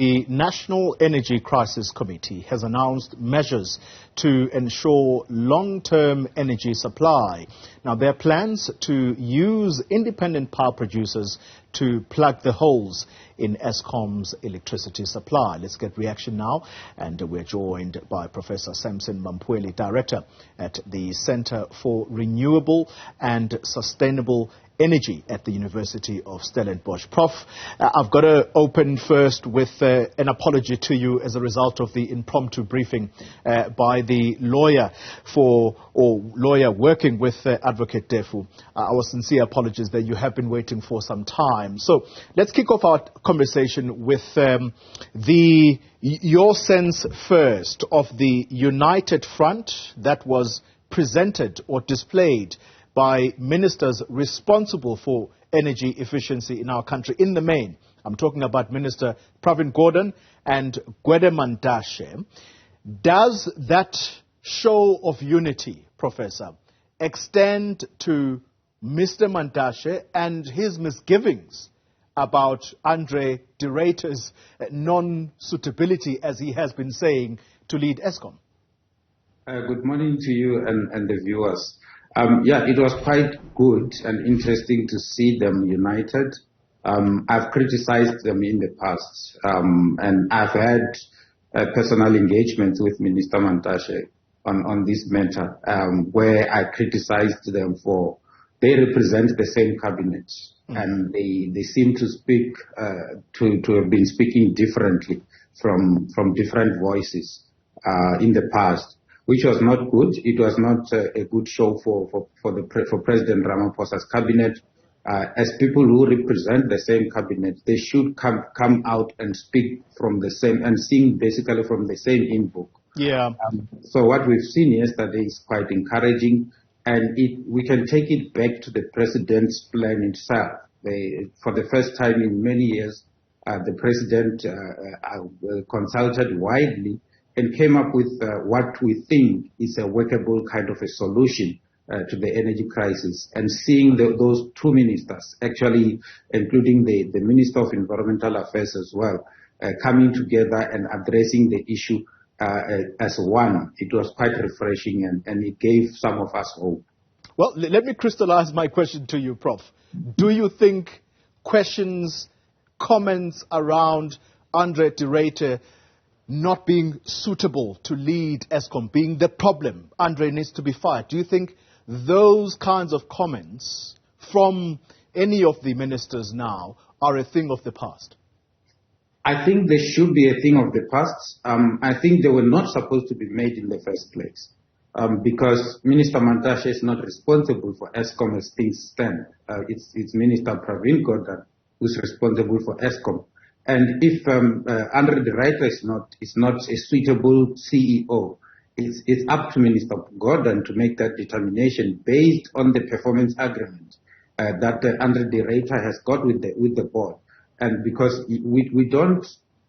The National Energy Crisis Committee has announced measures to ensure long-term energy supply. Now, there are plans to use independent power producers to plug the holes in Eskom's electricity supply. Let's get reaction now, and we're joined by Professor Sampson Mamphweli, Director at the Center for Renewable and Sustainable Energy at the University of Stellenbosch. Prof, I've got to open first with an apology to you as a result of the impromptu briefing by the lawyer working with Advocate Defu. Our sincere apologies that you have been waiting for some time. So let's kick off our conversation with your sense first of the united front that was presented or displayed by ministers responsible for energy efficiency in our country in the main. I'm talking about Minister Pravin Gordhan and Gwede Mantashe. Does that show of unity, Professor, extend to Mr. Mantashe and his misgivings about Andre de Ruyter's non-suitability, as he has been saying, to lead Eskom? Good morning to you and the viewers. It was quite good and interesting to see them united. I've criticized them in the past, and I've had personal engagements with Minister Mantashe on this matter, where I criticized them for they represent the same cabinet, and they seem to speak to have been speaking differently from different voices in the past, which was not good. It was not a good show for President Ramaphosa's cabinet. As people who represent the same cabinet, they should come out and speak from the same and sing basically from the same hymn book. Yeah. So what we've seen yesterday is quite encouraging, and we can take it back to the president's plan itself. For the first time in many years, the president consulted widely and came up with what we think is a workable kind of a solution to the energy crisis. And seeing those two ministers, actually including the Minister of Environmental Affairs as well, coming together and addressing the issue as one, it was quite refreshing, and it gave some of us hope. Well, let me crystallize my question to you, Prof. Do you think questions, comments around Andre de Ruyter not being suitable to lead Eskom, being the problem, Andre needs to be fired, do you think those kinds of comments from any of the ministers now are a thing of the past? I think they should be a thing of the past. I think they were not supposed to be made in the first place, because Minister Mantashe is not responsible for Eskom as things stand. It's Minister Pravin Gordhan who's responsible for Eskom. And if Andre de Ruyter is not a suitable CEO, it's up to Minister Gordhan to make that determination based on the performance agreement that Andre de Ruyter has got with the board. And because we don't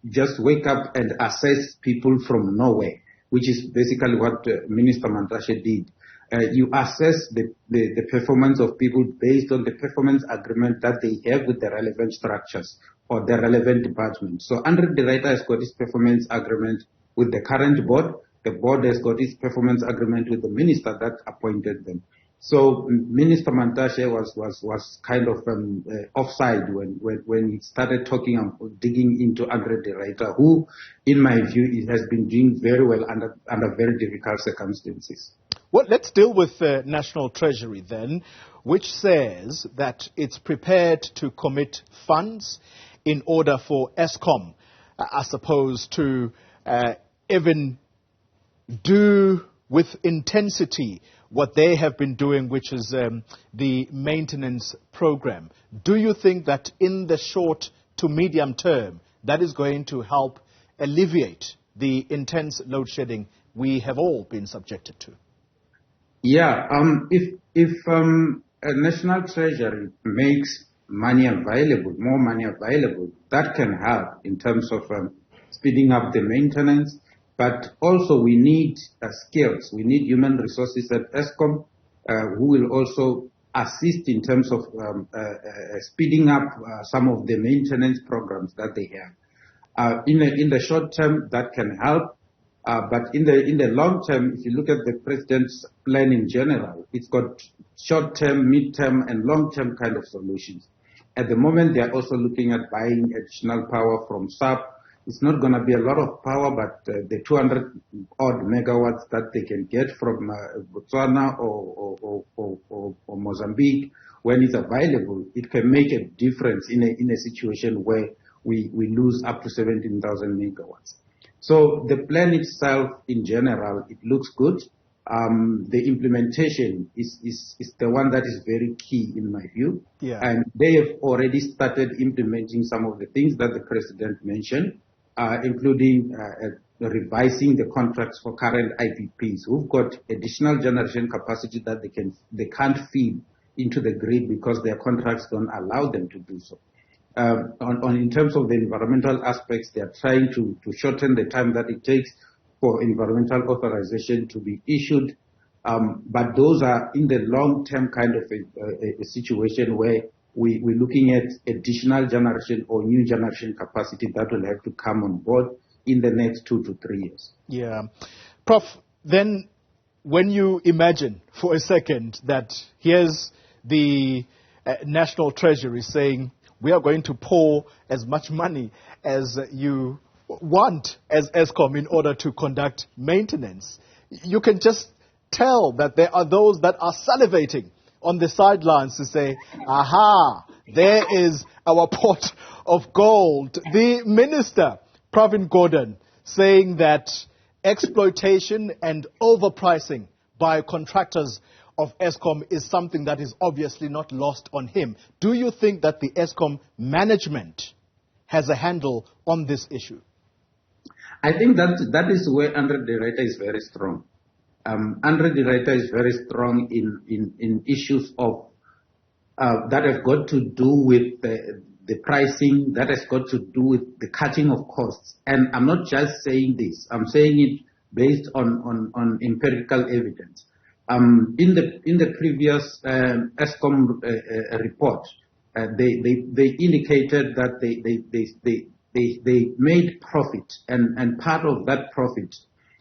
just wake up and assess people from nowhere, which is basically what Minister Mantashe did. You assess the performance of people based on the performance agreement that they have with the relevant structures or the relevant department. So Andre de Ruyter has got his performance agreement with the current board. The board has got his performance agreement with the minister that appointed them. So Minister Mantashe was kind of offside when he started talking and digging into Andre de Ruyter, who, in my view, has been doing very well under very difficult circumstances. Well, let's deal with the National Treasury then, which says that it's prepared to commit funds in order for Eskom, I suppose, to even do with intensity what they have been doing, which is the maintenance program. Do you think that in the short to medium term, that is going to help alleviate the intense load shedding we have all been subjected to? Yeah, if a national treasury makes money available, more money available, that can help in terms of speeding up the maintenance. But also we need skills. We need human resources at Eskom who will also assist in terms of speeding up some of the maintenance programs that they have. In the short term, that can help. But in the long term, if you look at the president's plan in general, it's got short term, mid term, and long term kind of solutions. At the moment, they are also looking at buying additional power from SAP. It's not going to be a lot of power, but the 200 odd megawatts that they can get from Botswana or Mozambique, when it's available, it can make a difference in a situation where we lose up to 17,000 megawatts. So the plan itself, in general, it looks good. The implementation is the one that is very key in my view. Yeah. And they have already started implementing some of the things that the president mentioned, including revising the contracts for current IPPs who've got additional generation capacity that they can't feed into the grid because their contracts don't allow them to do so. In terms of the environmental aspects, they are trying to shorten the time that it takes for environmental authorization to be issued. But those are in the long-term kind of a situation where we're looking at additional generation or new generation capacity that will have to come on board in the next 2 to 3 years. Yeah. Prof, then when you imagine for a second that here's the National Treasury saying, we are going to pour as much money as you want as Eskom in order to conduct maintenance. You can just tell that there are those that are salivating on the sidelines to say, aha, there is our pot of gold. The minister, Pravin Gordhan, saying that exploitation and overpricing by contractors of Eskom is something that is obviously not lost on him. Do you think that the Eskom management has a handle on this issue? I think that is where Andre de Ruyter is very strong. Andre de Ruyter is very strong in issues of that have got to do with the pricing, that has got to do with the cutting of costs. And I'm not just saying this, I'm saying it based on empirical evidence. In the previous Eskom report, they indicated that they made profit, and part of that profit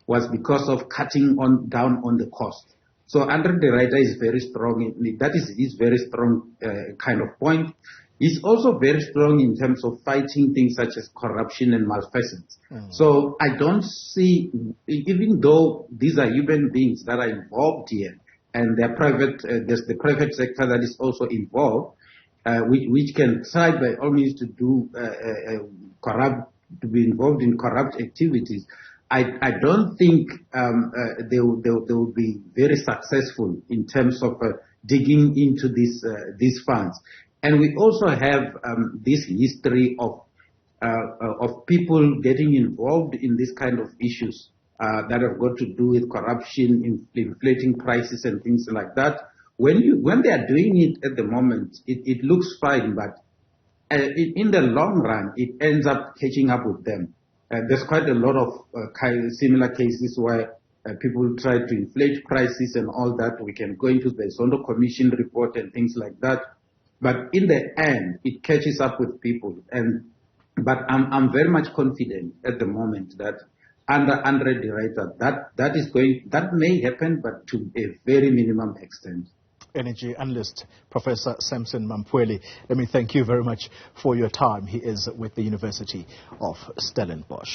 was because of cutting down on the cost. So Andre de Ruyter is very strong. That is his very strong kind of point. He's also very strong in terms of fighting things such as corruption and malfeasance. So I don't see, even though these are human beings that are involved here, and they're private, there's the private sector that is also involved, which can try by all means to do to be involved in corrupt activities. I don't think they will be very successful in terms of digging into these funds. And we also have this history of people getting involved in this kind of issues that have got to do with corruption, inflating prices and things like that. When they are doing it at the moment, it looks fine, but in the long run, it ends up catching up with them. There's quite a lot of similar cases where people try to inflate prices and all that. We can go into the Zondo Commission report and things like that. But in the end, it catches up with people. But I'm very much confident at the moment that under Andre de Ruyter, that may happen, but to a very minimum extent. Energy analyst, Professor Sampson Mamphweli, let me thank you very much for your time. He is with the University of Stellenbosch.